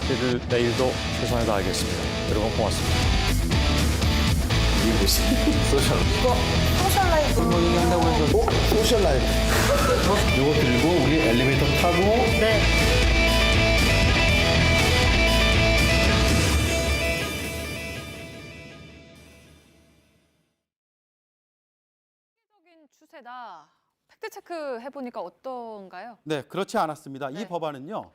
저희들 내일도 최선을 다하겠습니다. 여러분 고맙습니다. 이게 뭐지? 소셜. 이거 소셜 라이프. 뭐 얘기한다고 해서 소셜 라이프. 이거 들고 우리 엘리베이터 타고 네. 세계적인 추세다. 팩트 체크 해보니까 어떤가요? 네, 그렇지 않았습니다. 네. 이 법안은요.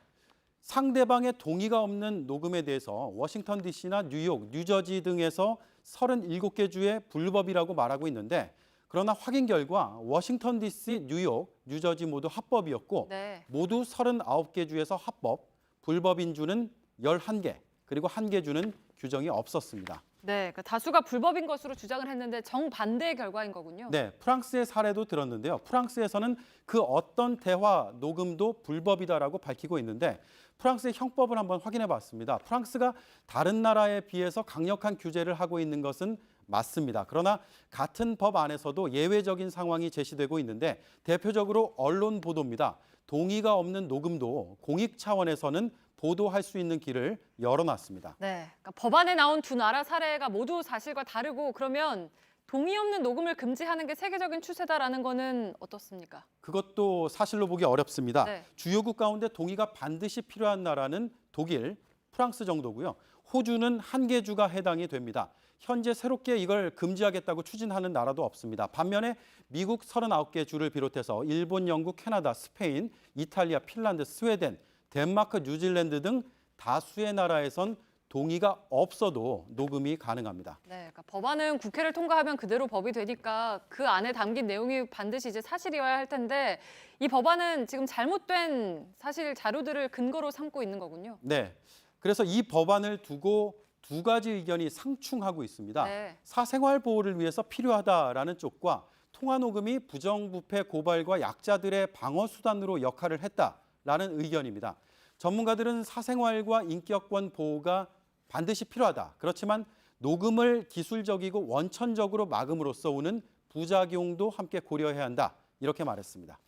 상대방의 동의가 없는 녹음에 대해서 워싱턴 DC나 뉴욕, 뉴저지 등에서 37개 주에 불법이라고 말하고 있는데 그러나 확인 결과 워싱턴 DC, 뉴욕, 뉴저지 모두 합법이었고 네. 모두 39개 주에서 합법, 불법인 주는 11개, 그리고 1개 주는 규정이 없었습니다. 네, 그러니까 다수가 불법인 것으로 주장을 했는데 정반대의 결과인 거군요. 네, 프랑스의 사례도 들었는데요. 프랑스에서는 그 어떤 대화 녹음도 불법이다라고 밝히고 있는데 프랑스의 형법을 한번 확인해 봤습니다. 프랑스가 다른 나라에 비해서 강력한 규제를 하고 있는 것은 맞습니다. 그러나 같은 법 안에서도 예외적인 상황이 제시되고 있는데 대표적으로 언론 보도입니다. 동의가 없는 녹음도 공익 차원에서는 보도할 수 있는 길을 열어놨습니다. 네, 그러니까 법안에 나온 두 나라 사례가 모두 사실과 다르고 그러면 동의 없는 녹음을 금지하는 게 세계적인 추세다라는 거는 어떻습니까? 그것도 사실로 보기 어렵습니다. 네. 주요국 가운데 동의가 반드시 필요한 나라는 독일, 프랑스 정도고요. 호주는 1개 주가 해당이 됩니다. 현재 새롭게 이걸 금지하겠다고 추진하는 나라도 없습니다. 반면에 미국 39개 주를 비롯해서 일본, 영국, 캐나다, 스페인, 이탈리아, 핀란드, 스웨덴, 덴마크, 뉴질랜드 등 다수의 나라에선 동의가 없어도 녹음이 가능합니다. 네, 그러니까 법안은 국회를 통과하면 그대로 법이 되니까 그 안에 담긴 내용이 반드시 이제 사실이어야 할 텐데 이 법안은 지금 잘못된 사실 자료들을 근거로 삼고 있는 거군요. 네, 그래서 이 법안을 두고 두 가지 의견이 상충하고 있습니다. 네. 사생활 보호를 위해서 필요하다라는 쪽과 통화 녹음이 부정부패 고발과 약자들의 방어 수단으로 역할을 했다라는 의견입니다. 전문가들은 사생활과 인격권 보호가 반드시 필요하다. 그렇지만 녹음을 기술적이고 원천적으로 막음으로써 오는 부작용도 함께 고려해야 한다. 이렇게 말했습니다.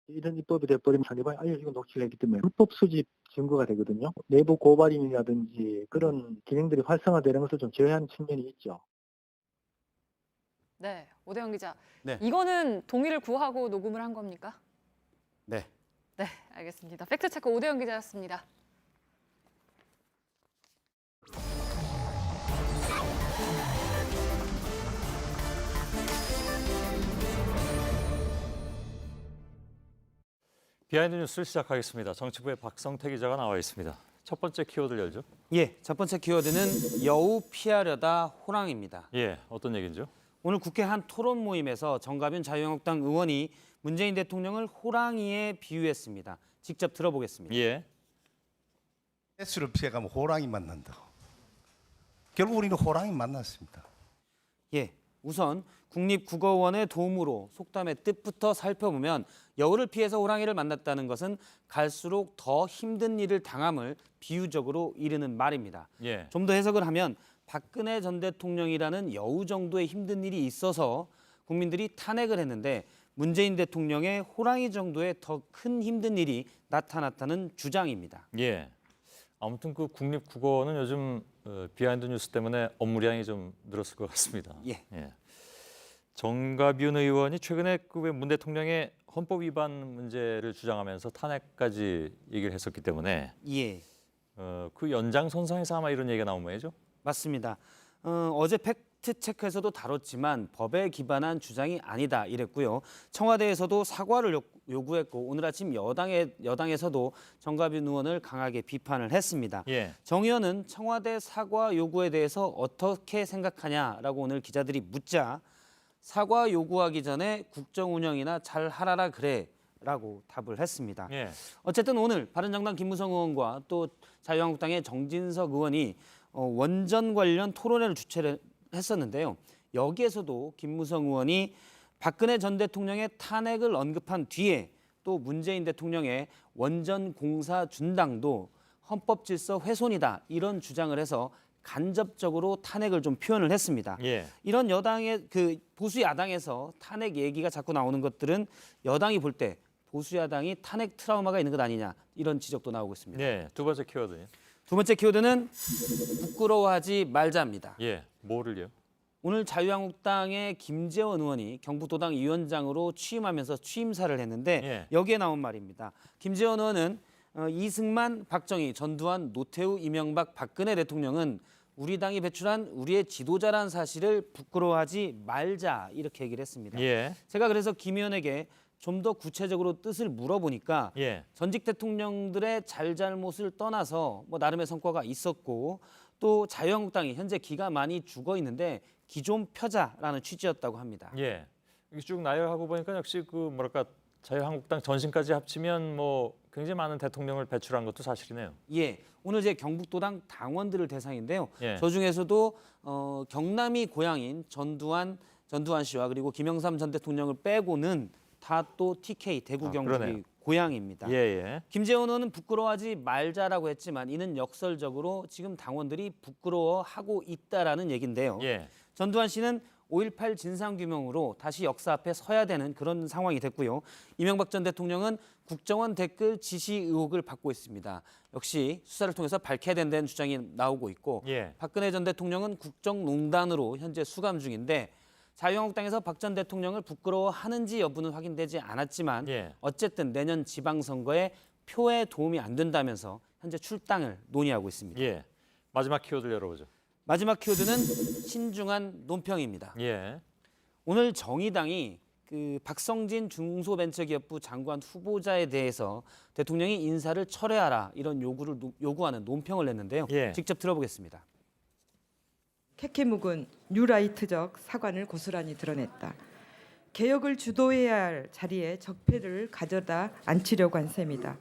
이런 입법이 돼버리면 상대방이 이거 녹취를 했기 때문에 불법 수집 증거가 되거든요. 내부 고발인이라든지 그런 기능들이 활성화되는 것을 좀 제어하는 측면이 있죠. 네, 오대영 기자. 네. 이거는 동의를 구하고 녹음을 한 겁니까? 네. 네, 알겠습니다. 팩트체크 오대영 기자였습니다. 비하인드 뉴스를 시작하겠습니다. 정치부의 박성태 기자가 나와 있습니다. 첫 번째 키워드를 열죠. 예, 첫 번째 키워드는 여우 피하려다 호랑입니다. 예, 어떤 얘기죠? 오늘 국회 한 토론 모임에서 정가빈 자유한국당 의원이 문재인 대통령을 호랑이에 비유했습니다. 직접 들어보겠습니다. 예. 횟수를 피해가면 호랑이 만난다. 결국 우리는 호랑이 만났습니다. 예, 우선 국립국어원의 도움으로 속담의 뜻부터 살펴보면 여우를 피해서 호랑이를 만났다는 것은 갈수록 더 힘든 일을 당함을 비유적으로 이르는 말입니다. 예. 좀 더 해석을 하면 박근혜 전 대통령이라는 여우 정도의 힘든 일이 있어서 국민들이 탄핵을 했는데 문재인 대통령의 호랑이 정도의 더 큰 힘든 일이 나타났다는 주장입니다. 예. 아무튼 그 국립국어는 요즘 비하인드 뉴스 때문에 업무량이 좀 늘었을 것 같습니다. 예. 정가빈 의원이 최근에 그 문 대통령의 헌법 위반 문제를 주장하면서 탄핵까지 얘기를 했었기 때문에 예. 그 연장선상에서 아마 이런 얘기가 나온 모양이죠? 맞습니다. 어제 팩트체크에서도 다뤘지만 법에 기반한 주장이 아니다 이랬고요. 청와대에서도 사과를 요구했고 오늘 아침 여당에서도 정가빈 의원을 강하게 비판을 했습니다. 예. 정 의원은 청와대 사과 요구에 대해서 어떻게 생각하냐라고 오늘 기자들이 묻자 사과 요구하기 전에 국정 운영이나 잘 하라라 그래라고 답을 했습니다. 예. 어쨌든 오늘 바른정당 김무성 의원과 또 자유한국당의 정진석 의원이 원전 관련 토론회를 주최를 했었는데요. 여기에서도 김무성 의원이 박근혜 전 대통령의 탄핵을 언급한 뒤에 또 문재인 대통령의 원전 공사 준당도 헌법 질서 훼손이다 이런 주장을 해서 간접적으로 탄핵을 좀 표현을 했습니다. 예. 이런 여당의 그 보수 야당에서 탄핵 얘기가 자꾸 나오는 것들은 여당이 볼 때 보수 야당이 탄핵 트라우마가 있는 것 아니냐 이런 지적도 나오고 있습니다. 네. 두 번째 키워드. 두 번째 키워드는 부끄러워하지 말자입니다. 예. 뭐를요? 오늘 자유한국당의 김재원 의원이 경북도당 위원장으로 취임하면서 취임사를 했는데 예. 여기에 나온 말입니다. 김재원 의원은 이승만, 박정희, 전두환, 노태우, 이명박, 박근혜 대통령은 우리 당이 배출한 우리의 지도자라는 사실을 부끄러워하지 말자 이렇게 얘기를 했습니다. 예. 제가 그래서 김 의원에게 좀 더 구체적으로 뜻을 물어보니까 예. 전직 대통령들의 잘잘못을 떠나서 뭐 나름의 성과가 있었고 또 자유한국당이 현재 기가 많이 죽어 있는데 기 좀 펴자라는 취지였다고 합니다. 예. 이게 쭉 나열하고 보니까 역시 그 뭐랄까 자유한국당 전신까지 합치면 뭐 굉장히 많은 대통령을 배출한 것도 사실이네요. 예, 오늘 제 경북도당 당원들을 대상인데요. 예. 저 중에서도 경남이 고향인 전두환 씨와 그리고 김영삼 전 대통령을 빼고는 다 또 TK 대구 경북이 그러네요. 고향입니다. 예, 예. 김재원 의원은 부끄러워하지 말자라고 했지만 이는 역설적으로 지금 당원들이 부끄러워하고 있다라는 얘긴데요. 예. 전두환 씨는 5.18 진상규명으로 다시 역사 앞에 서야 되는 그런 상황이 됐고요. 이명박 전 대통령은 국정원 댓글 지시 의혹을 받고 있습니다. 역시 수사를 통해서 밝혀야 된다는 주장이 나오고 있고 예. 박근혜 전 대통령은 국정농단으로 현재 수감 중인데 자유한국당에서 박 전 대통령을 부끄러워하는지 여부는 확인되지 않았지만 예. 어쨌든 내년 지방선거에 표에 도움이 안 된다면서 현재 출당을 논의하고 있습니다. 예. 마지막 키워드 열어보죠. 마지막 키워드는 신중한 논평입니다. 예. 오늘 정의당이 그 박성진 중소벤처기업부 장관 후보자에 대해서 대통령이 인사를 철회하라 이런 요구를 요구하는 논평을 냈는데요. 예. 직접 들어보겠습니다. 캐캐묵은 뉴라이트적 사관을 고스란히 드러냈다. 개혁을 주도해야 할 자리에 적폐를 가져다 앉히려고 한 셈이다.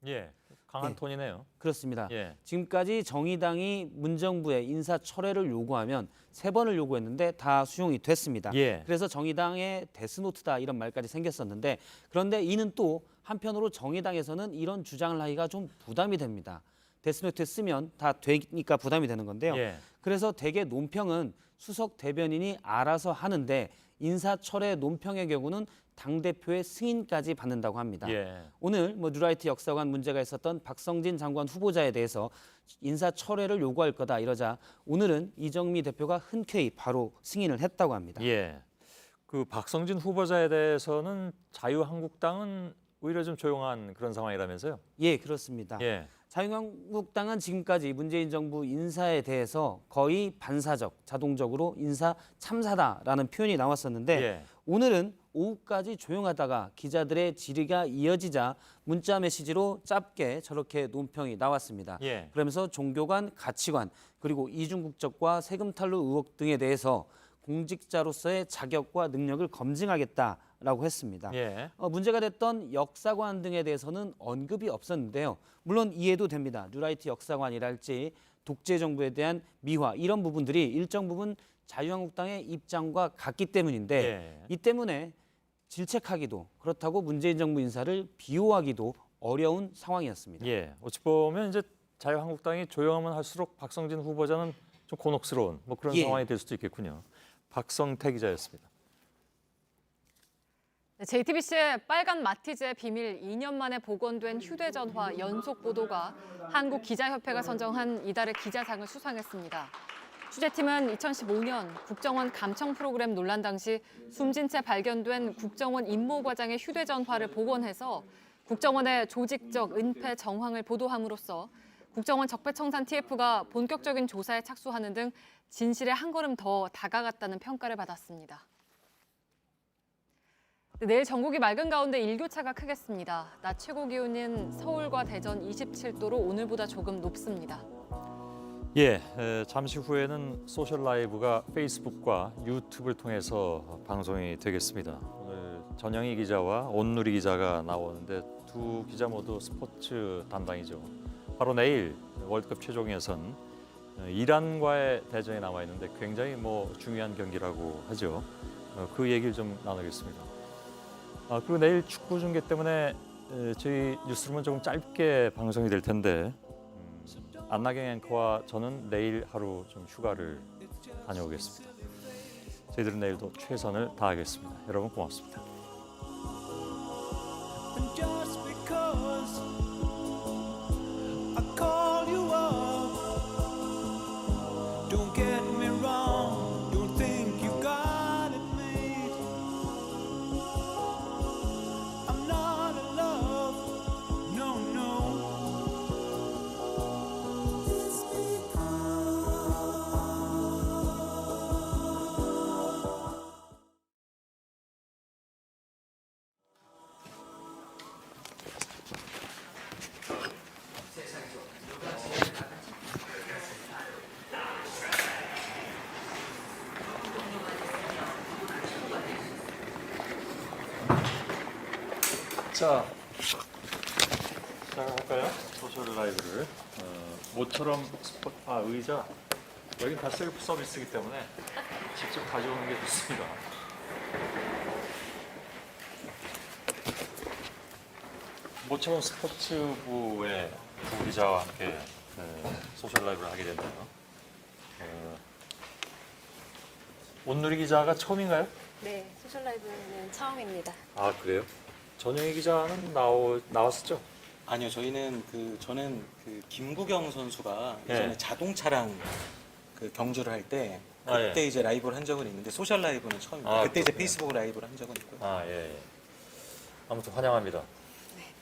예. 강한 예. 톤이네요. 그렇습니다. 예. 지금까지 정의당이 문정부에 인사 철회를 요구하면 3번을 요구했는데 다 수용이 됐습니다. 예. 그래서 정의당의 데스노트다 이런 말까지 생겼었는데 그런데 이는 또 한편으로 정의당에서는 이런 주장을 하기가 좀 부담이 됩니다. 데스노트에 쓰면 다 되니까 부담이 되는 건데요. 예. 그래서 대개 논평은 수석 대변인이 알아서 하는데 인사철회 논평의 경우는 당대표의 승인까지 받는다고 합니다. 예. 오늘 뉴라이트 역사관 문제가 있었던 박성진 장관 후보자에 대해서 인사철회를 요구할 거다 이러자 오늘은 이정미 대표가 흔쾌히 바로 승인을 했다고 합니다. 예. 그 박성진 후보자에 대해서는 자유한국당은 오히려 좀 조용한 그런 상황이라면서요? 예, 그렇습니다. 예. 자유한국당은 지금까지 문재인 정부 인사에 대해서 거의 반사적, 자동적으로 인사 참사다라는 표현이 나왔었는데 예. 오늘은 오후까지 조용하다가 기자들의 질의가 이어지자 문자 메시지로 짧게 저렇게 논평이 나왔습니다. 예. 그러면서 종교관, 가치관, 그리고 이중국적과 세금 탈루 의혹 등에 대해서 공직자로서의 자격과 능력을 검증하겠다라고 했습니다. 예. 문제가 됐던 역사관 등에 대해서는 언급이 없었는데요. 물론 이해도 됩니다. 뉴라이트 역사관이랄지 독재 정부에 대한 미화 이런 부분들이 일정 부분 자유한국당의 입장과 같기 때문인데 예. 이 때문에 질책하기도 그렇다고 문재인 정부 인사를 비호하기도 어려운 상황이었습니다. 예. 어찌 보면 이제 자유한국당이 조용하면 할수록 박성진 후보자는 좀 곤혹스러운 뭐 그런 예. 상황이 될 수도 있겠군요. 박성태 기자였습니다. JTBC의 빨간 마티즈의 비밀 2년 만에 복원된 휴대전화 연속 보도가 한국기자협회가 선정한 이달의 기자상을 수상했습니다. 취재팀은 2015년 국정원 감청 프로그램 논란 당시 숨진 채 발견된 국정원 임모과장의 휴대전화를 복원해서 국정원의 조직적 은폐 정황을 보도함으로써 국정원 적폐청산 TF가 본격적인 조사에 착수하는 등 진실에 한 걸음 더 다가갔다는 평가를 받았습니다. 내일 전국이 맑은 가운데 일교차가 크겠습니다. 낮 최고 기온은 서울과 대전 27도로 오늘보다 조금 높습니다. 예, 잠시 후에는 소셜 라이브가 페이스북과 유튜브를 통해서 방송이 되겠습니다. 오늘 전영희 기자와 온누리 기자가 나오는데 두 기자 모두 스포츠 담당이죠. 바로 내일 월드컵 최종 예선 이란과의 대전이 남아 있는데 굉장히 중요한 경기라고 하죠. 그 얘기를 좀 나누겠습니다. 그리고 내일 축구 중계 때문에 저희 뉴스룸은 조금 짧게 방송이 될 텐데 안나경 앵커와 저는 내일 하루 좀 휴가를 다녀오겠습니다. 저희들은 내일도 최선을 다하겠습니다. 여러분 고맙습니다. Just because I call you up, don't get me wrong, don't think you got it made. I'm not in love, no, no. 자, 시작할까요? 소셜 라이브를. 모처럼 의자. 여긴 다 셀프 서비스이기 때문에 직접 가져오는 게 좋습니다. 모처럼 스포츠부의 부기자와 함께 소셜 라이브를 하게 됐네요. 온누리 기자가 처음인가요? 네, 소셜라이브는 처음입니다. 아 그래요? 전영희 기자는 나왔었죠? 아니요, 저는 김구경 선수가 예전에 네. 자동차랑 경주를 할 때 아, 그때 예. 이제 라이브를 한 적은 있는데 소셜 라이브는 처음입니다. 아, 그때 이제 그렇군요. 페이스북 라이브를 한 적은 있고요. 아 예. 아무튼 환영합니다.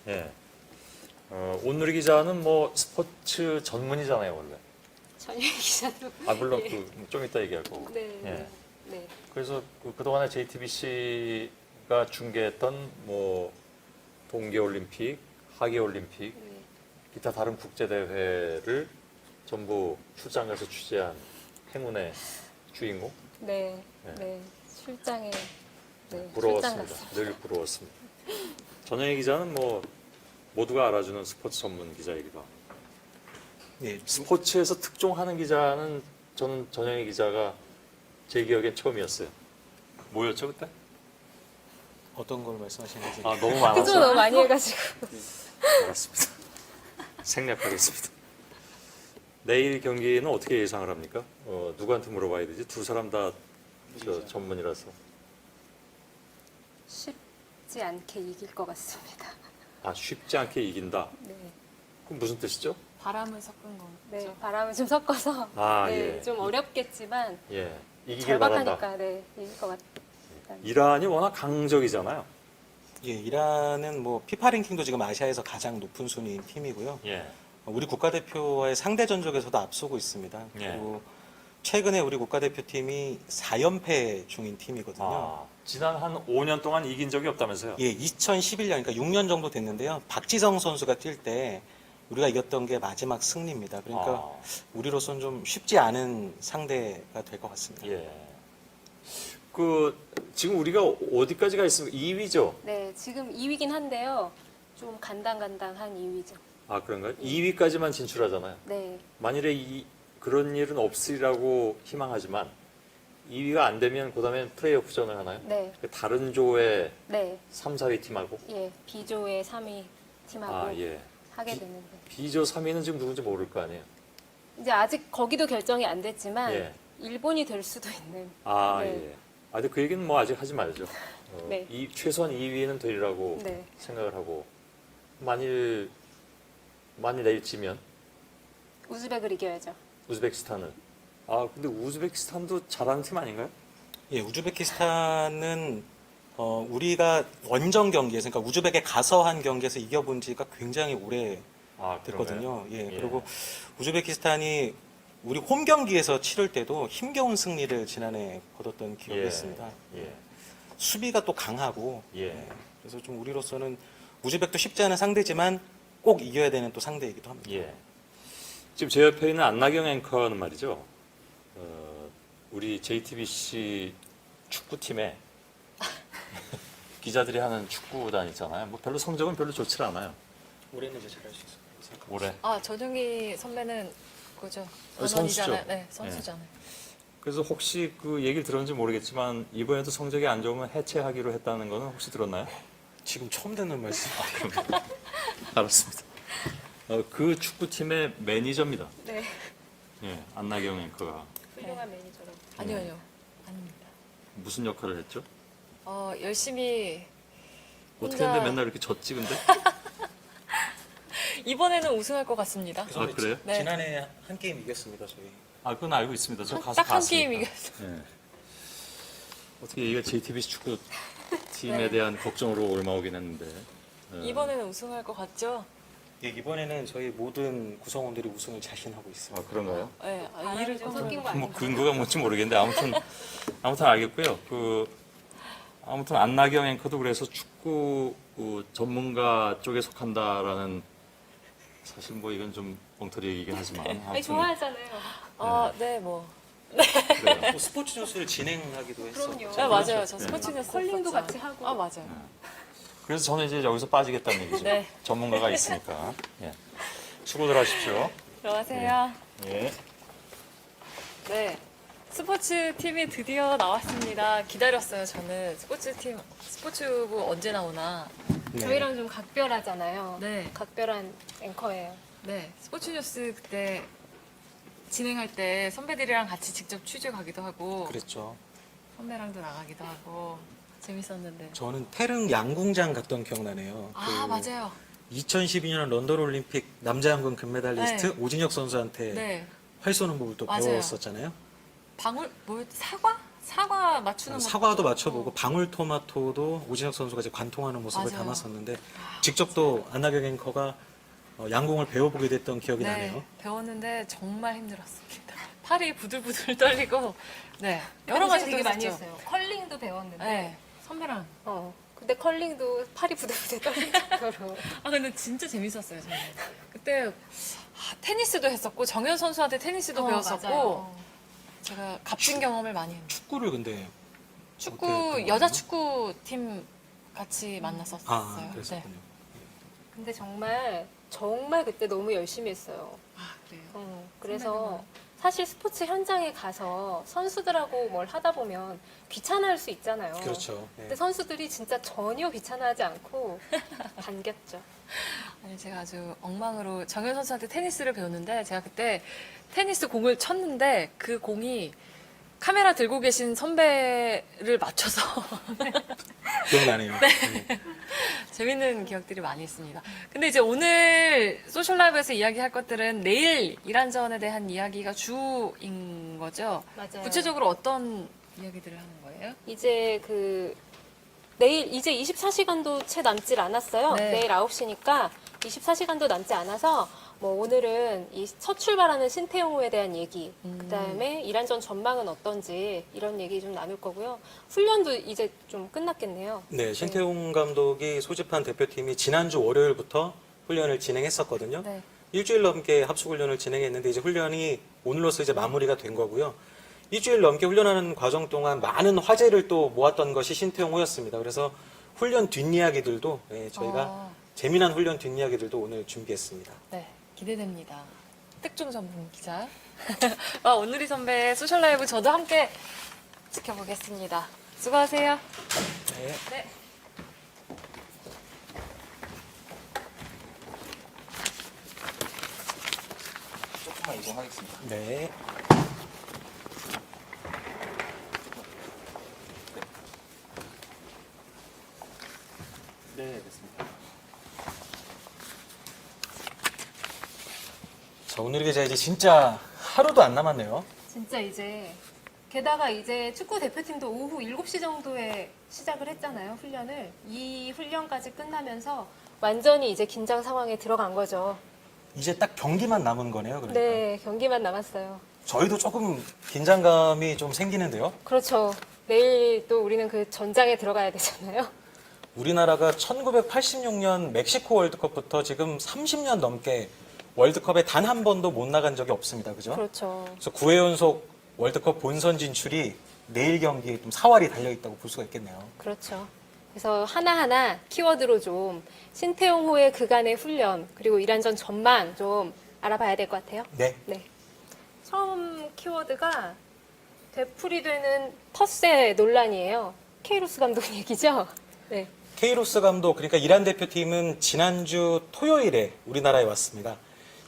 예. 온누리 기자는 뭐 스포츠 전문이잖아요 원래. 전영희 기자도. 아 물론 좀 이따 얘기할 거고. 네, 예. 네. 그래서 그동안에 JTBC가 중계했던 뭐 동계올림픽, 하계올림픽, 네. 기타 다른 국제대회를 전부 출장 가서 취재한 행운의 주인공. 네, 네. 네. 출장에 출장 부러웠습니다. 갔어요. 늘 부러웠습니다. 전영희 기자는 뭐 모두가 알아주는 스포츠 전문 기자이기도 하고 예, 스포츠에서 특종하는 기자는 저는 전영희 기자가 제 기억엔 처음이었어요. 뭐였죠 그때? 어떤 걸 말씀하시는지. 아 너무 그죠, 많아서 너무 많이 해가지고. 알았습니다. 생략하겠습니다. 내일 경기는 어떻게 예상을 합니까? 누구한테 물어봐야 되지? 두 사람 다 전문이라서. 쉽지 않게 이길 것 같습니다. 아 쉽지 않게 이긴다. 네. 그럼 무슨 뜻이죠? 바람을 섞은 거. 네, 바람을 좀 섞어서. 아 네, 예. 좀 어렵겠지만 예. 이기길 바란다. 절박하니까 네, 이길 것 같아요. 이란이 워낙 강적이잖아요. 예, 이란은 뭐 피파 랭킹도 지금 아시아에서 가장 높은 순위인 팀이고요. 예. 우리 국가대표와의 상대 전적에서도 앞서고 있습니다. 예. 그리고 최근에 우리 국가대표팀이 4연패 중인 팀이거든요. 아, 지난 한 5년 동안 이긴 적이 없다면서요? 예, 2011년, 그러니까 6년 정도 됐는데요. 박지성 선수가 뛸 때 우리가 이겼던 게 마지막 승리입니다. 그러니까 아, 우리로서는 좀 쉽지 않은 상대가 될 것 같습니다. 예. 지금 우리가 어디까지가 있습니까? 2위죠? 네, 지금 2위긴 한데요. 좀 간당간당한 2위죠. 아, 그런가요? 2위까지만 진출하잖아요. 네, 만일에 그런 일은 없으리라고 희망하지만 2위가 안 되면 그다음에 플레이오프전을 하나요? 네, 다른 조의 네. 3, 4위 팀하고? 예, B조의 3위 팀하고 아, 예. 하게 되는데 B조 3위는 지금 누군지 모를 거 아니에요? 이제 아직 거기도 결정이 안 됐지만 예. 일본이 될 수도 있는. 아, 네. 예. 아, 근데 그 얘기는 뭐 아직 하지 말죠. 네. 최소한 2위는 되리라고 네, 생각을 하고 만일 내일 지면 우즈벡을 이겨야죠. 우즈베키스탄을. 아, 근데 우즈베키스탄도 잘하는 팀 아닌가요? 예, 우즈베키스탄은 우리가 원정 경기에서, 그러니까 우즈벡에 가서 한 경기에서 이겨본 지가 굉장히 오래 아, 됐거든요. 예, 예. 그리고 우즈베키스탄이 우리 홈 경기에서 치를 때도 힘겨운 승리를 지난해 거뒀던 기억이 예. 있습니다. 예. 수비가 또 강하고, 예. 그래서 좀 우리로서는 우즈벡도 쉽지 않은 상대지만 꼭 이겨야 되는 또 상대이기도 합니다. 예. 지금 제 옆에 있는 안나경 앵커는 말이죠. 우리 JTBC 축구팀에 기자들이 하는 축구단 있잖아요. 뭐 별로 성적은 별로 좋지 않아요. 올해는 이제 잘할 수 있을 거라고 올해. 아, 전영희 선배는 그죠? 선수죠. 선수잖아요. 네, 선수잖아요. 그래서 혹시 그 얘기를 들었는지 모르겠지만 이번에도 성적이 안 좋으면 해체하기로 했다는 거는 혹시 들었나요? 지금 처음 듣는 말씀. 알았습니다. 그 축구팀의 매니저입니다. 네. 예, 안나경 앵커가 훌륭한 매니저로. 아니요, 아닙니다. 무슨 역할을 했죠? 열심히 어떻게 했는데 맨날 이렇게 졌지 근데? 이번에는 우승할 것 같습니다. 아 그래요? 네. 지난해 한 게임 이겼습니다 저희. 아 그건 알고 있습니다. 저 가서 딱 한 봤으니까. 게임 이겼어요. 예. 어떻게 이게 JTBC 축구 팀에 대한 걱정으로 올라오긴 했는데. 이번에는 우승할 것 같죠? 예, 이번에는 저희 모든 구성원들이 우승을 자신하고 있습니다. 아 그런가요? 네, 이를 좀 섞인 거 뭐 아닌가? 근거가 뭔지 모르겠는데 아무튼 알겠고요. 아무튼 안나경 앵커도 그래서 축구 전문가 쪽에 속한다라는 사실 뭐 이건 좀 엉터리 얘기긴 하지만 아니, 아무튼 좋아하잖아요. 네, 뭐. 그래요. 또 스포츠 뉴스를 진행하기도 했었죠. 그럼요. 네, 맞아요. 저 스포츠 뉴스 컬링도 했었죠. 같이 하고. 아, 맞아요. 그래서 저는 이제 여기서 빠지겠다는 얘기죠. 네. 전문가가 있으니까. 예. 수고들 하십시오. 들어가세요. 예. 네. 스포츠 팀이 드디어 나왔습니다. 기다렸어요, 저는. 스포츠부 언제 나오나. 네. 저희랑 좀 각별하잖아요. 네. 각별한 앵커예요. 네. 스포츠 뉴스 그때 진행할 때 선배들이랑 같이 직접 취재 가기도 하고, 그랬죠. 선배랑도 나가기도 하고, 재밌었는데. 저는 태릉 양궁장 갔던 기억나네요. 맞아요. 2012년 런던 올림픽 남자 양궁 금메달리스트 네. 오진혁 선수한테 네. 활 쏘는 법을 또 맞아요. 배웠었잖아요. 사과? 사과 맞추는 거. 사과도 맞춰보고 방울토마토도 오진혁 선수가 이제 관통하는 모습을 맞아요. 담았었는데 직접 또 안나경 앵커가 양궁을 배워보게 됐던 기억이 나네요. 배웠는데 정말 힘들었습니다. 팔이 부들부들 떨리고, 네. 여러 가지 되게 많이 했었죠. 했어요. 컬링도 배웠는데. 네. 선배랑. 근데 컬링도 팔이 부들부들 떨릴 정도로. 근데 진짜 재밌었어요, 저는. 그때 테니스도 했었고, 정현 선수한테 테니스도 배웠었고, 맞아요. 제가 값진 경험을 많이 했는데. 축구를 근데 여자 축구팀 같이 만났었어요. 그랬었군요. 근데 정말 그때 너무 열심히 했어요. 그래요? 그래서 사실 스포츠 현장에 가서 선수들하고 뭘 하다 보면 귀찮아할 수 있잖아요. 그렇죠. 네. 근데 선수들이 진짜 전혀 귀찮아하지 않고 반겼죠. 아니, 제가 아주 엉망으로 정현 선수한테 테니스를 배웠는데, 제가 그때 테니스 공을 쳤는데, 그 공이 카메라 들고 계신 선배를 맞춰서 기억나네요. 재밌는 기억들이 많이 있습니다. 근데 이제 오늘 소셜라이브에서 이야기할 것들은 내일 이란전에 대한 이야기가 주인 거죠? 맞아요. 구체적으로 어떤 이야기들을 하는 거예요? 이제 내일 이제 24시간도 채 남질 않았어요. 네. 내일 9시니까 24시간도 남지 않아서 뭐 오늘은 이 첫 출발하는 신태용호에 대한 얘기, 그다음에 이란전 전망은 어떤지 이런 얘기 좀 나눌 거고요. 훈련도 이제 좀 끝났겠네요. 네, 신태용 감독이 소집한 대표팀이 지난주 월요일부터 훈련을 진행했었거든요. 네. 일주일 넘게 합숙훈련을 진행했는데 이제 훈련이 오늘로서 이제 마무리가 된 거고요. 일주일 넘게 훈련하는 과정 동안 많은 화제를 또 모았던 것이 신태용호였습니다. 그래서 훈련 뒷이야기들도 저희가 재미난 훈련 뒷이야기들도 오늘 준비했습니다. 네, 기대됩니다. 특종 전문 기자. 오늘이 선배의 소셜라이브 저도 함께 지켜보겠습니다. 수고하세요. 네. 네. 조금만 이동하겠습니다. 네. 네, 됐습니다. 자, 오늘 기자 이제 진짜 하루도 안 남았네요. 진짜 이제 게다가 이제 축구 대표팀도 오후 7시 정도에 시작을 했잖아요, 훈련을. 이 훈련까지 끝나면서 완전히 이제 긴장 상황에 들어간 거죠. 이제 딱 경기만 남은 거네요. 그러니까. 네, 경기만 남았어요. 저희도 조금 긴장감이 좀 생기는데요. 그렇죠. 내일 또 우리는 그 전장에 들어가야 되잖아요. 우리나라가 1986년 멕시코 월드컵부터 지금 30년 넘게 월드컵에 단 한 번도 못 나간 적이 없습니다. 그죠? 그렇죠. 그래서 9회 연속 월드컵 본선 진출이 내일 경기에 좀 사활이 달려있다고 볼 수가 있겠네요. 그렇죠. 그래서 하나하나 키워드로 좀 신태용호의 그간의 훈련 그리고 이란전 전망 좀 알아봐야 될 것 같아요. 네. 처음 키워드가 되풀이되는 텃세 논란이에요. 케이로스 감독 얘기죠. 네. 케이로스 감독, 그러니까 이란 대표팀은 지난주 토요일에 우리나라에 왔습니다.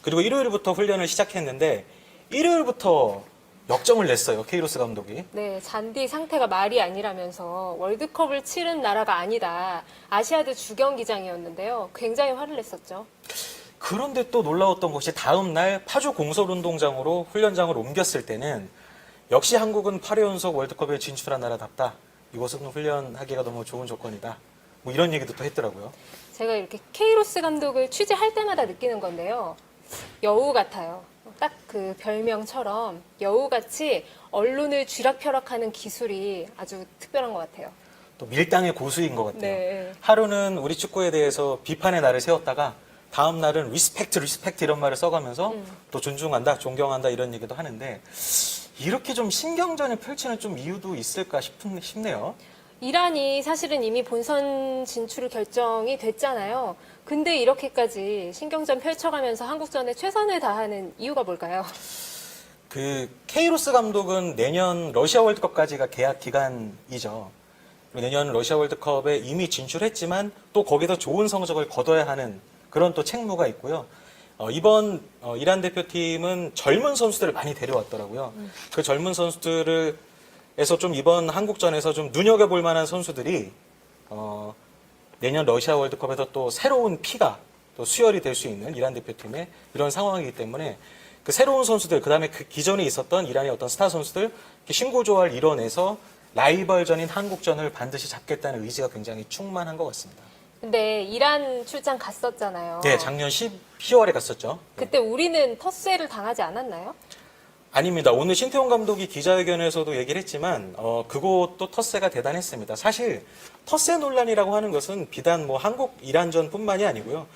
그리고 일요일부터 훈련을 시작했는데 일요일부터 역정을 냈어요. 케이로스 감독이. 네, 잔디 상태가 말이 아니라면서 월드컵을 치른 나라가 아니다. 아시아드 주경기장이었는데요. 굉장히 화를 냈었죠. 그런데 또 놀라웠던 것이 다음 날 파주 공설운동장으로 훈련장을 옮겼을 때는 역시 한국은 8회 연속 월드컵에 진출한 나라답다. 이곳은 훈련하기가 너무 좋은 조건이다. 뭐 이런 얘기도 또 했더라고요. 제가 이렇게 케이로스 감독을 취재할 때마다 느끼는 건데요. 여우 같아요. 딱 그 별명처럼 여우같이 언론을 쥐락펴락하는 기술이 아주 특별한 것 같아요. 또 밀당의 고수인 것 같아요. 네. 하루는 우리 축구에 대해서 비판의 날을 세웠다가 다음 날은 리스펙트 이런 말을 써가면서 또 존중한다, 존경한다 이런 얘기도 하는데 이렇게 좀 신경전을 펼치는 좀 이유도 있을까 싶네요. 이란이 사실은 이미 본선 진출을 결정이 됐잖아요. 근데 이렇게까지 신경전 펼쳐가면서 한국전에 최선을 다하는 이유가 뭘까요? 그 케이로스 감독은 내년 러시아 월드컵까지가 계약 기간이죠. 내년 러시아 월드컵에 이미 진출했지만 또 거기서 좋은 성적을 거둬야 하는 그런 또 책무가 있고요. 이번 이란 대표팀은 젊은 선수들을 많이 데려왔더라고요. 그 젊은 선수들에서 좀 이번 한국전에서 좀 눈여겨볼 만한 선수들이 내년 러시아 월드컵에서 또 새로운 피가 또 수혈이 될 수 있는 이란 대표팀의 이런 상황이기 때문에 그 새로운 선수들, 그다음에 그 기존에 있었던 이란의 어떤 스타 선수들 신고조화를 이뤄내서 라이벌전인 한국전을 반드시 잡겠다는 의지가 굉장히 충만한 것 같습니다. 근데 이란 출장 갔었잖아요. 네, 작년 10월에 갔었죠. 그때 우리는 텃세를 당하지 않았나요? 아닙니다. 오늘 신태용 감독이 기자회견에서도 얘기를 했지만 그것도 텃세가 대단했습니다. 사실 텃세 논란이라고 하는 것은 비단 뭐 한국 이란전뿐만이 아니고요.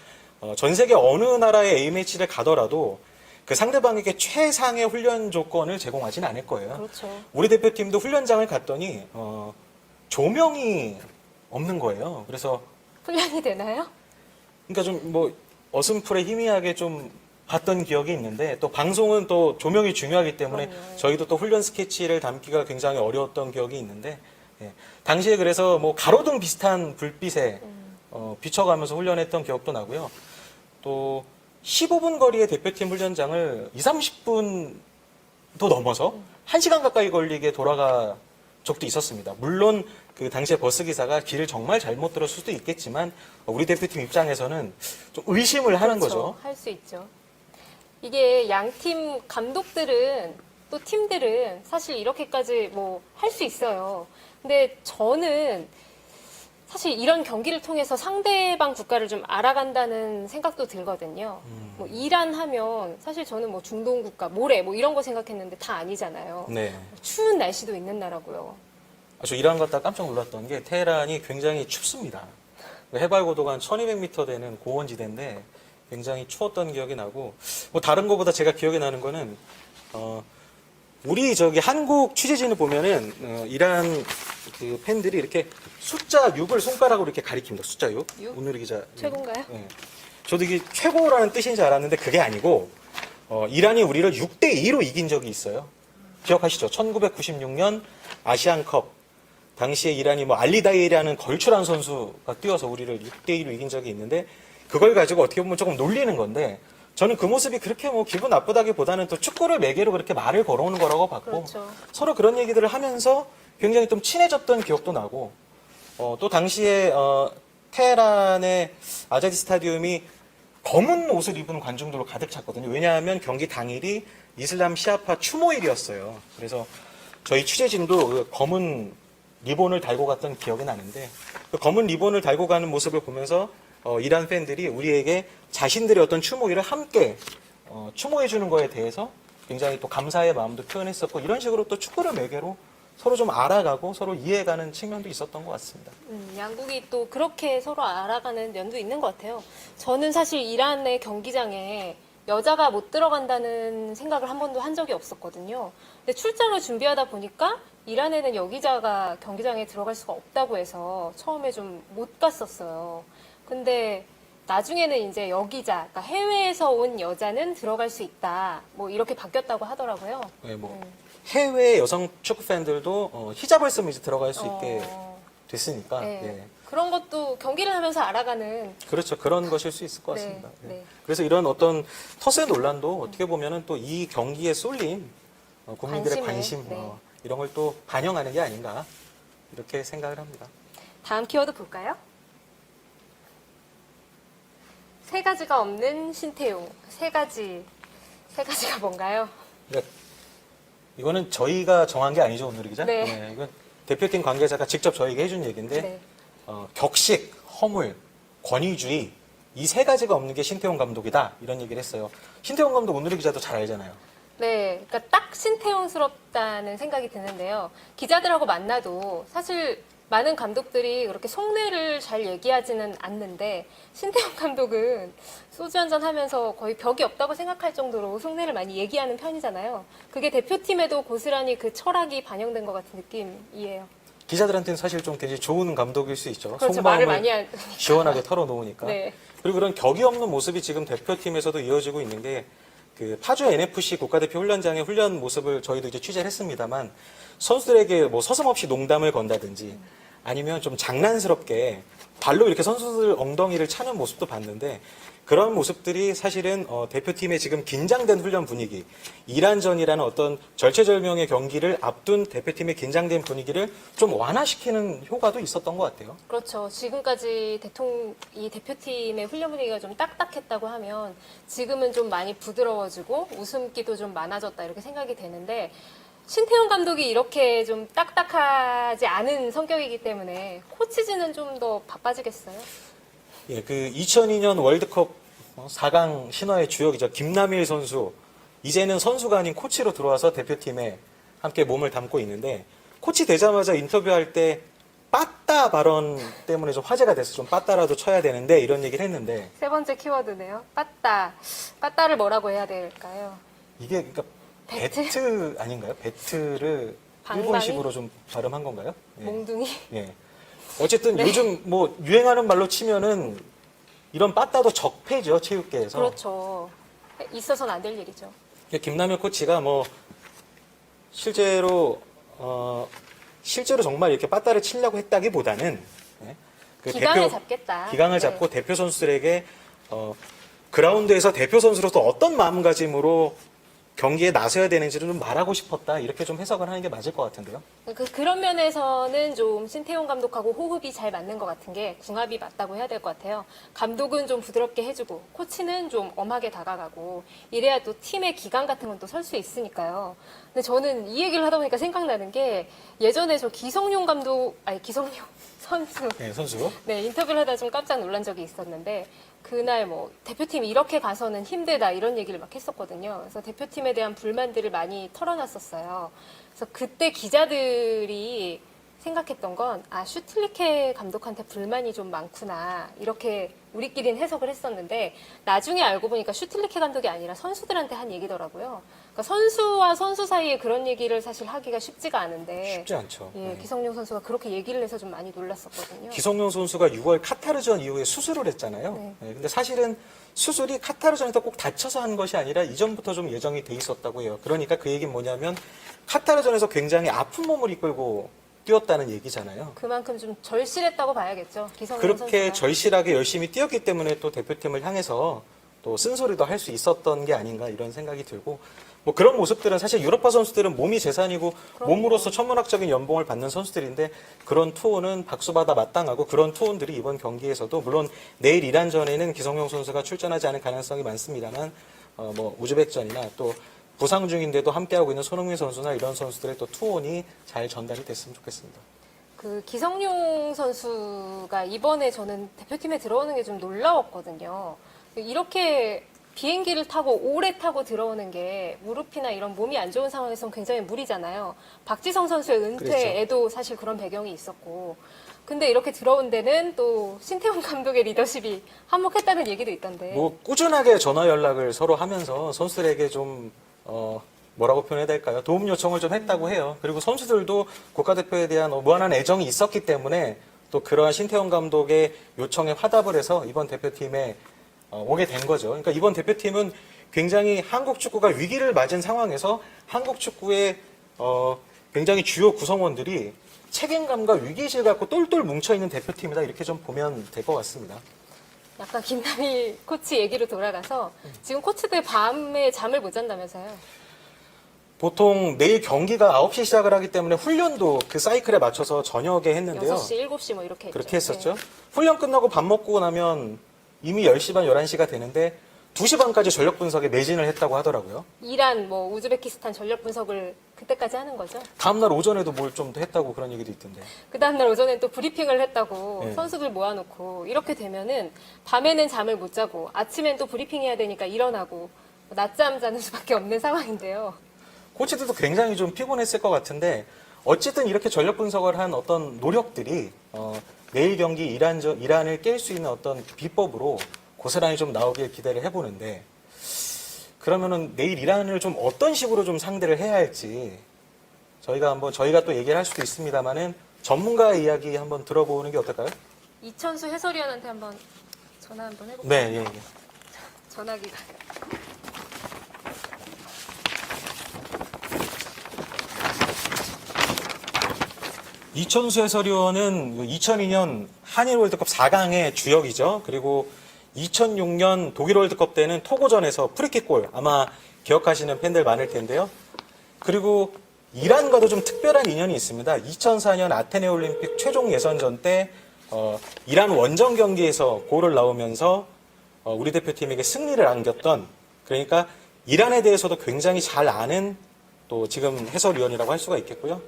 전 세계 어느 나라의 A매치를 가더라도 그 상대방에게 최상의 훈련 조건을 제공하지는 않을 거예요. 그렇죠. 우리 대표팀도 훈련장을 갔더니 조명이 없는 거예요. 그래서 훈련이 되나요? 그러니까 좀 뭐 어슴풀에 희미하게 좀 봤던 기억이 있는데 또 방송은 또 조명이 중요하기 때문에 저희도 또 훈련 스케치를 담기가 굉장히 어려웠던 기억이 있는데 당시에 그래서 뭐 가로등 비슷한 불빛에 비춰가면서 훈련했던 기억도 나고요. 또 15분 거리의 대표팀 훈련장을 20-30분도 넘어서 1시간 가까이 걸리게 돌아가 적도 있었습니다. 물론 그 당시에 버스 기사가 길을 정말 잘못 들었을 수도 있겠지만 우리 대표팀 입장에서는 좀 의심을 하는 거죠. 할 수 있죠. 이게 양팀 감독들은 또 팀들은 사실 이렇게까지 뭐 할 수 있어요. 근데 저는 사실 이런 경기를 통해서 상대방 국가를 좀 알아간다는 생각도 들거든요. 뭐 이란 하면 사실 저는 뭐 중동 국가, 모래 뭐 이런 거 생각했는데 다 아니잖아요. 네. 추운 날씨도 있는 나라고요. 저 이란 갔다 깜짝 놀랐던 게 테헤란이 굉장히 춥습니다. 해발 고도가 한 1200m 되는 고원지대인데 굉장히 추웠던 기억이 나고 뭐 다른 거보다 제가 기억이 나는 거는 우리 저기 한국 취재진을 보면은 이란 그 팬들이 이렇게 숫자 6을 손가락으로 이렇게 가리킵니다. 숫자 6. 오늘 기자. 최고인가요? 네. 저도 이게 최고라는 뜻인 줄 알았는데 그게 아니고 이란이 우리를 6대2로 이긴 적이 있어요. 기억하시죠? 1996년 아시안컵 당시에 이란이 뭐 알리다이라는 걸출한 선수가 뛰어서 우리를 6대2로 이긴 적이 있는데 그걸 가지고 어떻게 보면 조금 놀리는 건데 저는 그 모습이 그렇게 뭐 기분 나쁘다기보다는 또 축구를 매개로 그렇게 말을 걸어오는 거라고 봤고 그렇죠. 서로 그런 얘기들을 하면서 굉장히 좀 친해졌던 기억도 나고 또 당시에 테헤란의 아자디 스타디움이 검은 옷을 입은 관중들로 가득 찼거든요. 왜냐하면 경기 당일이 이슬람 시아파 추모일이었어요. 그래서 저희 취재진도 그 검은 리본을 달고 갔던 기억이 나는데 그 검은 리본을 달고 가는 모습을 보면서 이란 팬들이 우리에게 자신들의 어떤 추모일을 함께 추모해 주는 거에 대해서 굉장히 또 감사의 마음도 표현했었고 이런 식으로 또 축구를 매개로 서로 좀 알아가고 서로 이해가는 측면도 있었던 것 같습니다. 양국이 또 그렇게 서로 알아가는 면도 있는 것 같아요. 저는 사실 이란의 경기장에 여자가 못 들어간다는 생각을 한 번도 한 적이 없었거든요. 근데 출장을 준비하다 보니까 이란에는 여기자가 경기장에 들어갈 수가 없다고 해서 처음에 좀 못 갔었어요. 근데 나중에는 이제 여기자, 그러니까 해외에서 온 여자는 들어갈 수 있다. 뭐 이렇게 바뀌었다고 하더라고요. 네, 뭐 해외 여성 축구 팬들도 히잡을 쓰면 이제 들어갈 수 있게 됐으니까. 네. 예. 그런 것도 경기를 하면서 알아가는. 그렇죠. 그런 것일 수 있을 것 네, 같습니다. 예. 네. 그래서 이런 어떤 텃세 논란도 어떻게 보면은 또 이 경기에 쏠린 국민들의 관심을, 관심 네. 이런 걸 또 반영하는 게 아닌가 이렇게 생각을 합니다. 다음 키워드 볼까요? 세 가지가 없는 신태용. 세 가지가 뭔가요? 그러니까 이거는 저희가 정한 게 아니죠, 오늘 기자. 네. 이건 대표팀 관계자가 직접 저에게 해준 얘기인데 네. 격식, 허물, 권위주의 이 세 가지가 없는 게 신태용 감독이다 이런 얘기를 했어요. 신태용 감독 오늘의 기자도 잘 알잖아요. 네, 그러니까 딱 신태용스럽다는 생각이 드는데요. 기자들하고 만나도 사실 많은 감독들이 그렇게 속내를 잘 얘기하지는 않는데 신태용 감독은 소주 한잔 하면서 거의 벽이 없다고 생각할 정도로 속내를 많이 얘기하는 편이잖아요. 그게 대표팀에도 고스란히 그 철학이 반영된 것 같은 느낌이에요. 기자들한테는 사실 좀 굉장히 좋은 감독일 수 있죠. 그렇죠, 말을 많이 시원하게 털어놓으니까. 네. 그리고 그런 격이 없는 모습이 지금 대표팀에서도 이어지고 있는 게 그 파주 NFC 국가대표 훈련장의 훈련 모습을 저희도 이제 취재를 했습니다만 선수들에게 뭐 서슴없이 농담을 건다든지 아니면 좀 장난스럽게 발로 이렇게 선수들 엉덩이를 차는 모습도 봤는데 그런 모습들이 사실은 대표팀의 지금 긴장된 훈련 분위기, 이란전이라는 어떤 절체절명의 경기를 앞둔 대표팀의 긴장된 분위기를 좀 완화시키는 효과도 있었던 것 같아요. 그렇죠. 지금까지 이 대표팀의 훈련 분위기가 좀 딱딱했다고 하면 지금은 좀 많이 부드러워지고 웃음기도 좀 많아졌다 이렇게 생각이 되는데 신태용 감독이 이렇게 좀 딱딱하지 않은 성격이기 때문에 코치진은 좀 더 바빠지겠어요? 예, 그 2002년 월드컵 4강 신화의 주역이죠. 김남일 선수. 이제는 선수가 아닌 코치로 들어와서 대표팀에 함께 몸을 담고 있는데 코치 되자마자 인터뷰할 때 빠따 발언 때문에 좀 화제가 돼서 좀 빠따라도 쳐야 되는데 이런 얘기를 했는데 세 번째 키워드네요. 빠따를 뭐라고 해야 될까요? 이게 그러니까 배트 아닌가요? 배트를 방망이? 일본식으로 좀 발음한 건가요? 예. 몽둥이? 예. 어쨌든 네. 요즘 뭐 유행하는 말로 치면은 이런 빠따도 적폐죠, 체육계에서. 그렇죠. 있어서는 안 될 일이죠. 김남일 코치가 뭐 실제로 정말 이렇게 빠따를 치려고 했다기보다는 그 기강을 잡겠다. 기강을 네. 잡고 대표 선수들에게 그라운드에서 대표 선수로서 어떤 마음가짐으로 경기에 나서야 되는지를 좀 말하고 싶었다 이렇게 좀 해석을 하는 게 맞을 것 같은데요. 그런 면에서는 좀 신태용 감독하고 호흡이 잘 맞는 것 같은 게 궁합이 맞다고 해야 될 것 같아요. 감독은 좀 부드럽게 해주고 코치는 좀 엄하게 다가가고 이래야 또 팀의 기강 같은 건 또 설 수 있으니까요. 근데 저는 이 얘기를 하다 보니까 생각나는 게 예전에 저 기성용 선수 네, 선수. 네, 인터뷰를 하다 좀 깜짝 놀란 적이 있었는데 그날 뭐 대표팀 이렇게 가서는 힘들다 이런 얘기를 막 했었거든요. 그래서 대표팀에 대한 불만들을 많이 털어놨었어요. 그래서 그때 기자들이 생각했던 건 슈틸리케 감독한테 불만이 좀 많구나 이렇게 우리끼리는 해석을 했었는데 나중에 알고 보니까 슈틸리케 감독이 아니라 선수들한테 한 얘기더라고요. 그러니까 선수와 선수 사이에 그런 얘기를 사실 하기가 쉽지가 않은데 쉽지 않죠. 예, 기성용 선수가 그렇게 얘기를 해서 좀 많이 놀랐었거든요. 기성용 선수가 6월 카타르전 이후에 수술을 했잖아요. 네. 근데 사실은 수술이 카타르전에서 꼭 다쳐서 한 것이 아니라 이전부터 좀 예정이 돼 있었다고 해요. 그러니까 그 얘기는 뭐냐면 카타르전에서 굉장히 아픈 몸을 이끌고 뛰었다는 얘기잖아요. 그만큼 좀 절실했다고 봐야겠죠. 기성용 그렇게 선수가. 절실하게 열심히 뛰었기 때문에 또 대표팀을 향해서 또 쓴소리도 할 수 있었던 게 아닌가 이런 생각이 들고 뭐 그런 모습들은 사실 유럽파 선수들은 몸이 재산이고 몸으로서 천문학적인 연봉을 받는 선수들인데 그런 투혼은 박수받아 마땅하고 그런 투혼들이 이번 경기에서도 물론 내일 이란전에는 기성용 선수가 출전하지 않을 가능성이 많습니다만 뭐 우즈벡전이나 또 부상 중인데도 함께하고 있는 손흥민 선수나 이런 선수들의 또 투혼이 잘 전달이 됐으면 좋겠습니다. 그 기성용 선수가 이번에 저는 대표팀에 들어오는 게 좀 놀라웠거든요. 이렇게 비행기를 타고 오래 타고 들어오는 게 무릎이나 이런 몸이 안 좋은 상황에서는 굉장히 무리잖아요. 박지성 선수의 은퇴에도 사실 그런 배경이 있었고. 근데 이렇게 들어온 데는 또 신태용 감독의 리더십이 한몫했다는 얘기도 있던데. 뭐 꾸준하게 전화 연락을 서로 하면서 선수들에게 좀 뭐라고 표현해야 될까요? 도움 요청을 좀 했다고 해요. 그리고 선수들도 국가대표에 대한 무한한 애정이 있었기 때문에 또 그러한 신태용 감독의 요청에 화답을 해서 이번 대표팀에 오게 된 거죠. 그러니까 이번 대표팀은 굉장히 한국 축구가 위기를 맞은 상황에서 한국 축구의 굉장히 주요 구성원들이 책임감과 위기의식을 갖고 똘똘 뭉쳐있는 대표팀이다 이렇게 좀 보면 될 것 같습니다. 약간 김남일 코치 얘기로 돌아가서 지금 코치들 밤에 잠을 못 잔다면서요? 보통 내일 경기가 9시 시작을 하기 때문에 훈련도 그 사이클에 맞춰서 저녁에 했는데요. 6시, 7시 뭐 이렇게 했죠. 그렇게 했었죠. 네. 훈련 끝나고 밥 먹고 나면 이미 10시 반, 11시가 되는데 2시 반까지 전력 분석에 매진을 했다고 하더라고요. 이란, 뭐 우즈베키스탄 전력 분석을 그때까지 하는 거죠. 다음날 오전에도 뭘 좀 더 했다고 그런 얘기도 있던데. 그 다음날 오전에 또 브리핑을 했다고 네. 선수들 모아놓고 이렇게 되면은 밤에는 잠을 못 자고 아침엔 또 브리핑 해야 되니까 일어나고 낮잠 자는 수밖에 없는 상황인데요. 코치들도 굉장히 좀 피곤했을 것 같은데 어쨌든 이렇게 전력 분석을 한 어떤 노력들이 내일 경기 이란을 깰 수 있는 어떤 비법으로 고스란히 좀 나오길 기대를 해보는데 그러면은 내일 이란을 좀 어떤 식으로 좀 상대를 해야 할지 저희가 또 얘기를 할 수도 있습니다만은 전문가의 이야기 한번 들어보는 게 어떨까요? 이천수 해설위원한테 한번 전화 한번 해볼까요? 네, 예. 전화기가. 이천수 해설위원은 2002년 한일 월드컵 4강의 주역이죠. 그리고 2006년 독일 월드컵 때는 토고전에서 프리킥골 아마 기억하시는 팬들 많을 텐데요. 그리고 이란과도 좀 특별한 인연이 있습니다. 2004년 아테네 올림픽 최종 예선전 때 이란 원정 경기에서 골을 넣으면서 우리 대표팀에게 승리를 안겼던 그러니까 이란에 대해서도 굉장히 잘 아는 또 지금 해설위원이라고 할 수가 있겠고요.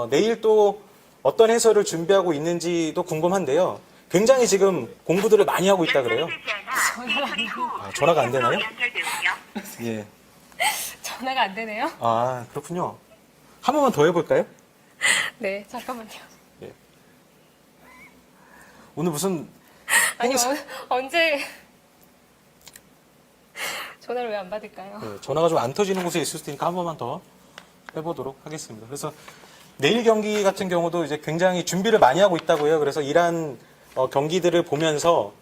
내일 또 어떤 해설을 준비하고 있는지도 궁금한데요. 굉장히 지금 공부들을 많이 하고 있다 그래요. 전화가 안 되나요? 예. 전화가 안 되네요. 아, 그렇군요. 한 번만 더 해볼까요? 네, 잠깐만요. 오늘 무슨 아니, 언제 전화를 왜 안 받을까요? 네, 전화가 좀 안 터지는 곳에 있을 테니까 한 번만 더 해보도록 하겠습니다. 그래서 내일 경기 같은 경우도 이제 굉장히 준비를 많이 하고 있다고요. 그래서 이란 경기들을 보면서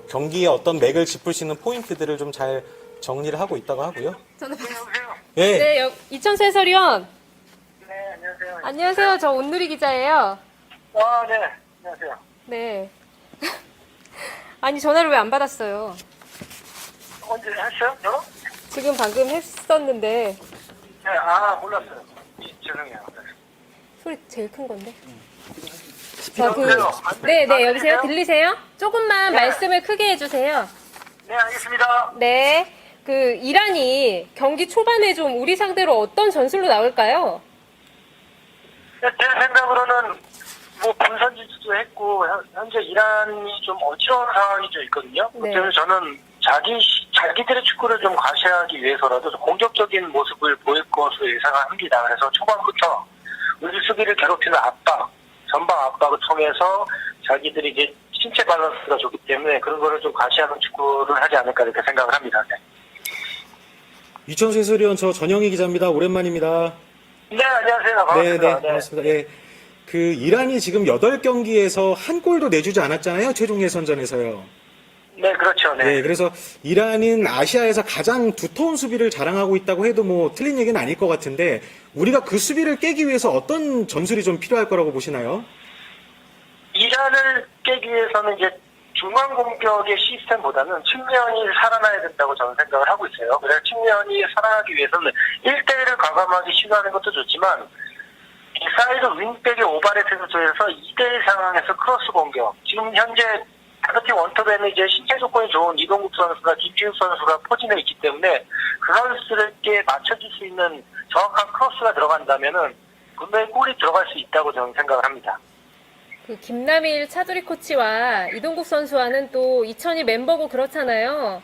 경기의 어떤 맥을 짚을 수 있는 포인트들을 좀 잘 정리를 하고 있다고 하고요. 전화 예. 네, 이천수 해설위원. 네, 안녕하세요. 안녕하세요. 저 온누리 기자예요. 아, 네, 안녕하세요. 네. 아니, 전화를 왜 안 받았어요? 언제 했어요? 저? 지금 방금 했었는데 네, 아, 몰랐어요. 죄송해요. 소리 제일 큰 건데. 여보세요? 네, 아, 여보세요? 들리세요? 조금만 네. 말씀을 크게 해주세요. 네, 알겠습니다. 네. 그 이란이 경기 초반에 좀 우리 상대로 어떤 전술로 나올까요? 제 생각으로는 뭐 분산지도 했고 현재 이란이 좀 어지러운 상황이 좀 있거든요. 네. 그래서 저는 자기들의 축구를 좀 과시하기 위해서라도 좀 공격적인 모습을 보일 것으로 예상합니다. 그래서 초반부터 우리 수비를 괴롭히는 전방 압박을 통해서 자기들이 이제 신체 밸런스가 좋기 때문에 그런 거를 좀 과시하는 축구를 하지 않을까 이렇게 생각을 합니다. 네. 이천수 해설위원 저 전영희 기자입니다. 오랜만입니다. 네, 안녕하세요. 반갑습니다. 네, 반갑습니다. 예. 그 이란이 지금 8경기에서 한 골도 내주지 않았잖아요. 최종 예선전에서요. 네, 그렇죠. 네. 네, 그래서 이란은 아시아에서 가장 두터운 수비를 자랑하고 있다고 해도 뭐 틀린 얘기는 아닐 것 같은데 우리가 그 수비를 깨기 위해서 어떤 전술이 좀 필요할 거라고 보시나요? 이란을 깨기 위해서는 이제 중앙 공격의 시스템보다는 측면이 살아나야 된다고 저는 생각을 하고 있어요. 그래서 측면이 살아나기 위해서는 1대1을 과감하게 시도하는 것도 좋지만 이 사이드 윙백의 오바렛에서 통해서 2대1 상황에서 크로스 공격. 지금 현재 다르팀 원톱에는 이제 신체 조건이 좋은 이동국 선수나 김지욱 선수가 포진해 있기 때문에 그 선수들께 맞춰줄 수 있는 정확한 크로스가 들어간다면은 분명히 골이 들어갈 수 있다고 저는 생각을 합니다. 그 김남일 차두리 코치와 이동국 선수와는 또 이천이 멤버고 그렇잖아요.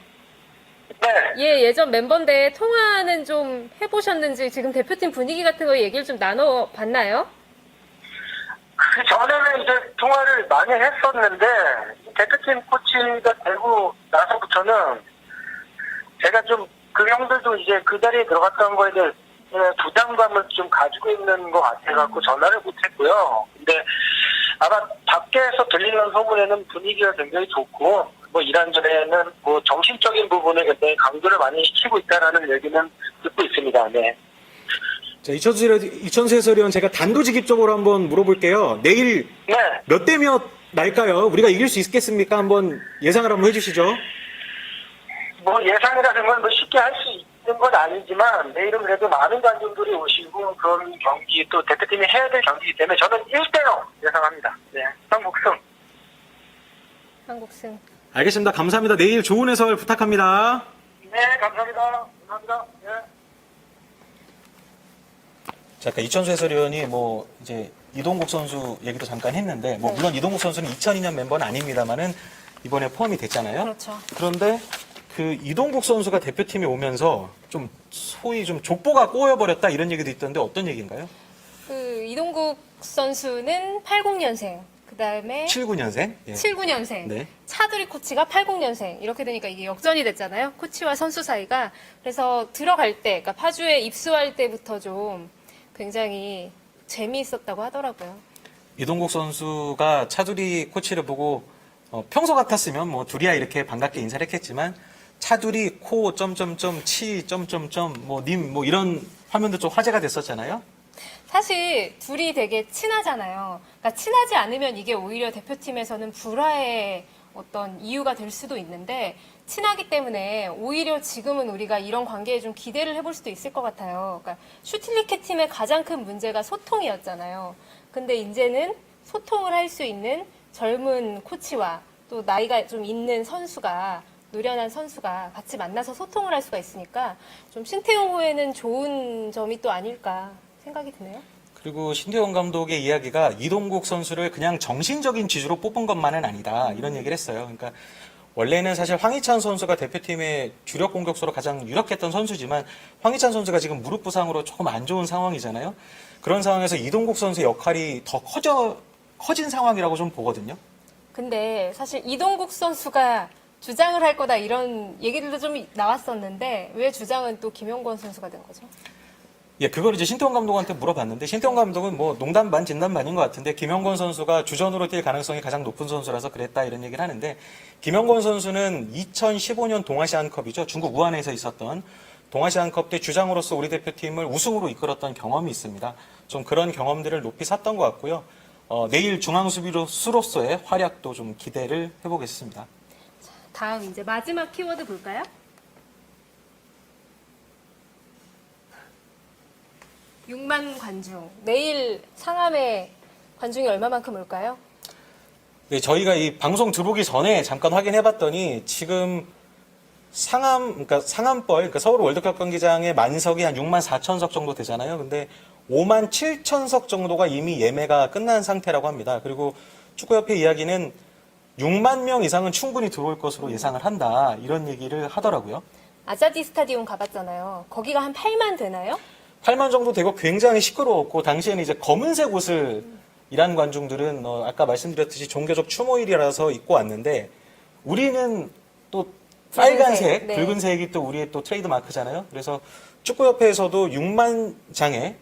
네. 예, 예전 멤버인데 통화는 좀 해보셨는지 지금 대표팀 분위기 같은 거 얘기를 좀 나눠봤나요? 그 전에는 이제 통화를 많이 했었는데 대표팀 코치가 되고 나서부터는 제가 좀 그 형들도 이제 그 자리에 들어갔던 거에 대해 부담감을 좀 가지고 있는 것 같아갖고 전화를 못했고요. 근데 아마 밖에서 들리는 소문에는 분위기가 굉장히 좋고 뭐 이란전에는 뭐 정신적인 부분에 굉장히 강조를 많이 시키고 있다라는 얘기는 듣고 있습니다. 네. 자, 이천수 해설위원 제가 단도직입적으로 한번 물어볼게요. 내일 네. 몇 대 몇 날까요? 우리가 이길 수 있겠습니까? 한번 예상을 한번 해주시죠. 뭐 예상이라는 건 뭐 쉽게 할 수 있는 건 아니지만 내일은 그래도 많은 관중들이 오시고 그런 경기 또 대표팀이 해야 될 경기이기 때문에 저는 1대0 예상합니다. 네. 한국승. 한국승. 알겠습니다. 감사합니다. 내일 좋은 해설 부탁합니다. 네, 감사합니다. 감사합니다. 네. 자, 아까 이천수 해설위원이 뭐 이제 이동국 선수 얘기도 잠깐 했는데 뭐 물론 이동국 선수는 2002년 멤버는 아닙니다만은 이번에 포함이 됐잖아요. 그렇죠. 그런데 그 이동국 선수가 대표팀에 오면서 좀 소위 좀 족보가 꼬여버렸다 이런 얘기도 있던데 어떤 얘기인가요? 그 이동국 선수는 80년생, 그다음에 79년생. 예. 79년생. 네. 차두리 코치가 80년생. 이렇게 되니까 이게 역전이 됐잖아요. 코치와 선수 사이가. 그래서 들어갈 때, 그러니까 파주에 입수할 때부터 좀 굉장히 재미있었다고 하더라고요. 이동국 선수가 차두리 코치를 보고 평소 같았으면 뭐 둘이야 이렇게 반갑게 인사를 했겠지만 차두리 코 점점점 치 점점점 뭐 님 뭐 이런 화면도 좀 화제가 됐었잖아요. 사실 둘이 되게 친하잖아요. 그러니까 친하지 않으면 이게 오히려 대표팀에서는 불화의 어떤 이유가 될 수도 있는데 친하기 때문에 오히려 지금은 우리가 이런 관계에 좀 기대를 해볼 수도 있을 것 같아요. 그러니까 슈틸리케 팀의 가장 큰 문제가 소통이었잖아요. 근데 이제는 소통을 할 수 있는 젊은 코치와 또 나이가 좀 있는 선수가 노련한 선수가 같이 만나서 소통을 할 수가 있으니까 좀 신태용 후에는 좋은 점이 또 아닐까 생각이 드네요. 그리고 신태용 감독의 이야기가 이동국 선수를 그냥 정신적인 지주로 뽑은 것만은 아니다 이런 얘기를 했어요. 그러니까 원래는 사실 황희찬 선수가 대표팀의 주력 공격수로 가장 유력했던 선수지만 황희찬 선수가 지금 무릎 부상으로 조금 안 좋은 상황이잖아요. 그런 상황에서 이동국 선수의 역할이 더 커진 상황이라고 좀 보거든요. 근데 사실 이동국 선수가 주장을 할 거다 이런 얘기들도 좀 나왔었는데 왜 주장은 또 김영권 선수가 된 거죠? 예, 그걸 이제 신태용 감독한테 물어봤는데 신태용 감독은 뭐 농담 반 진담 반인 것 같은데 김영권 선수가 주전으로 뛸 가능성이 가장 높은 선수라서 그랬다 이런 얘기를 하는데 김영권 선수는 2015년 동아시안컵이죠. 중국 우한에서 있었던 동아시안컵 때 주장으로서 우리 대표팀을 우승으로 이끌었던 경험이 있습니다. 좀 그런 경험들을 높이 샀던 것 같고요. 내일 중앙수비수로서의 활약도 좀 기대를 해보겠습니다. 다음 이제 마지막 키워드 볼까요? (6만) 관중. 내일 상암의 관중이 얼마만큼 올까요? 네, 저희가 이 방송 들어오기 전에 잠깐 확인해봤더니 지금 그러니까 상암벌, 그러니까 서울 월드컵 경기장의 만석이 한 6만 4천석 정도 되잖아요. 근데 5만 7천석 정도가 이미 예매가 끝난 상태라고 합니다. 그리고 축구협회 이야기는 6만 명 이상은 충분히 들어올 것으로 예상을 한다. 이런 얘기를 하더라고요. 아자디 스타디움 가봤잖아요. 거기가 한 8만 되나요? 8만 정도 되고 굉장히 시끄러웠고 당시에는 이제 검은색 옷을 일한 관중들은 아까 말씀드렸듯이 종교적 추모일이라서 입고 왔는데 우리는 또 빨간색, 네. 붉은색이 또 우리의 또 트레이드 마크잖아요. 그래서 축구협회에서도 6만 장의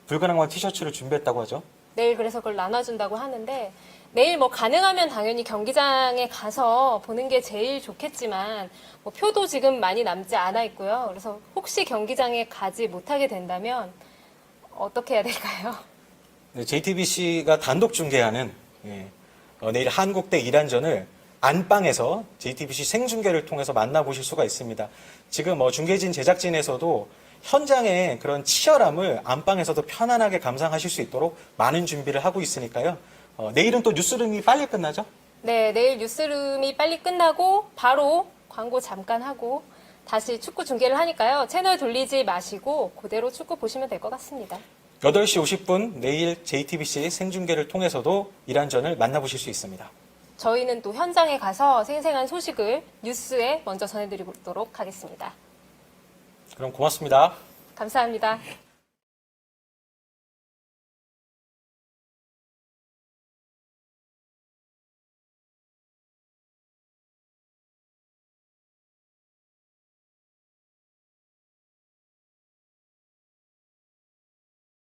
붉은 왕관 티셔츠를 준비했다고 하죠. 내일 그래서 그걸 나눠준다고 하는데 내일 뭐 가능하면 당연히 경기장에 가서 보는 게 제일 좋겠지만 뭐 표도 지금 많이 남지 않아 있고요. 그래서 혹시 경기장에 가지 못하게 된다면 어떻게 해야 될까요? 네, JTBC가 단독 중계하는 내일 한국 대 이란전을 안방에서 JTBC 생중계를 통해서 만나보실 수가 있습니다. 지금 중계진 제작진에서도 현장의 그런 치열함을 안방에서도 편안하게 감상하실 수 있도록 많은 준비를 하고 있으니까요. 내일은 또 뉴스룸이 빨리 끝나죠? 네, 내일 뉴스룸이 빨리 끝나고 바로 광고 잠깐 하고 다시 축구 중계를 하니까요. 채널 돌리지 마시고 그대로 축구 보시면 될 것 같습니다. 8시 50분 내일 JTBC 생중계를 통해서도 이란전을 만나보실 수 있습니다. 저희는 또 현장에 가서 생생한 소식을 뉴스에 먼저 전해드리도록 하겠습니다. 그럼 고맙습니다. 감사합니다.